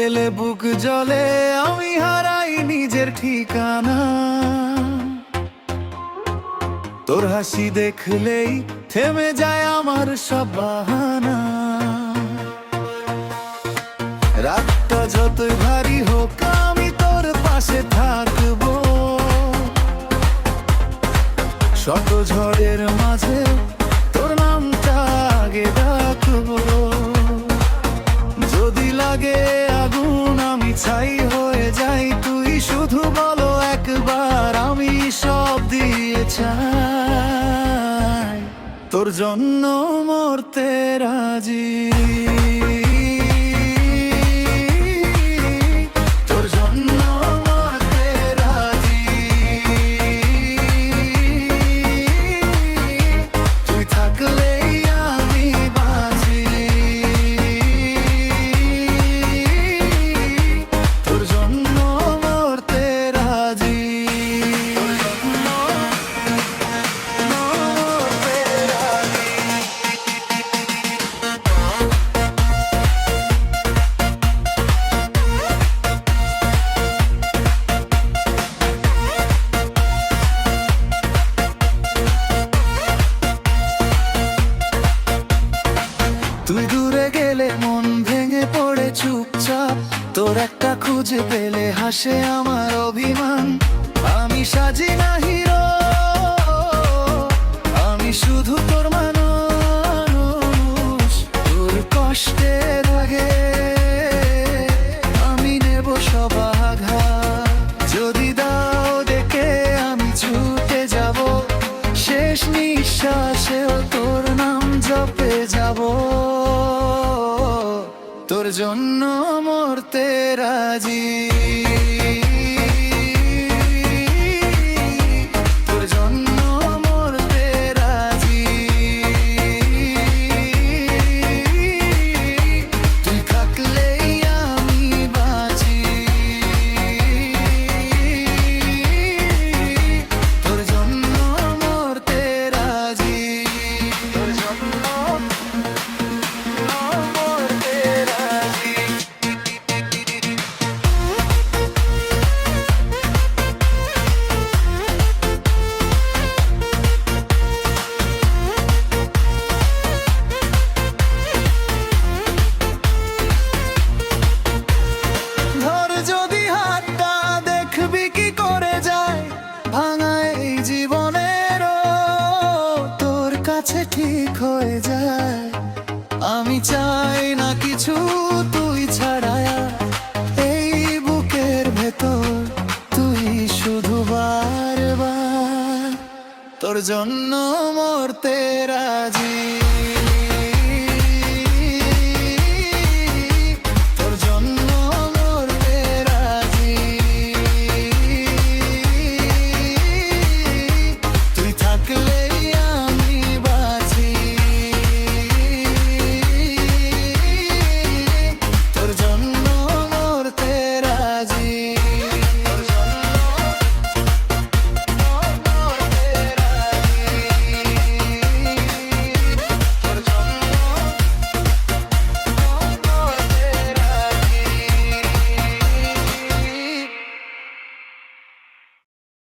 এলে বুক জলে, আমি হারাই নিজের ঠিকানা। তোর হাসি দেখলেই থেমে যায় আমার সব বাহানা। রাতটা যতই ভারী হোক আমি তোর পাশে থাকবো, শত ঝড়ের মাঝে তোর নামটা আগে ডাকবো। যদি লাগে আগুন আমি ছাই হয়ে যাই, তুই শুধু বলো একবার, আমি সব দিয়ে চাই। তোর জন্য মরতে রাজি, তোর জন্য মরতে রাজি। তুই থাকলেই আমি বাঁচি, তোর জন্য মরতে রাজি, তোর জন্য মরতে রাজি। তুই দূরে গেলে মন ভেঙে পড়ে চুপচাপ, তোর একটা খুঁজে পেলে হাসে আমার অভিমান। আমি সাজি না হিরো, আমি শুধু তোর মানুষ। তোর কষ্টের আগে আমি নেব সব আঘাত। যদি দাও দেখে আমি ছুটে যাব, শেষ নিঃশ্বাসেও তোর নাম জপে যাব। তোর জন্য মরতে রাজি, তোর জন্য মরতে রাজি। তুই থাকলেই আমি বাঁচি, তোর জন্য মরতে রাজি, তোর জন্য মরতে রাজি। ধর যদি হাতটা দেখবি কি করে যায়, ভাঙা এই জীবনেরও তোর কাছে ঠিক হয়ে যায়। আমি চাই না কিছু তুই ছাড়ায়, এই বুকের ভেতর তুই শুধু বারবার। তোর জন্য মরতে রাজি।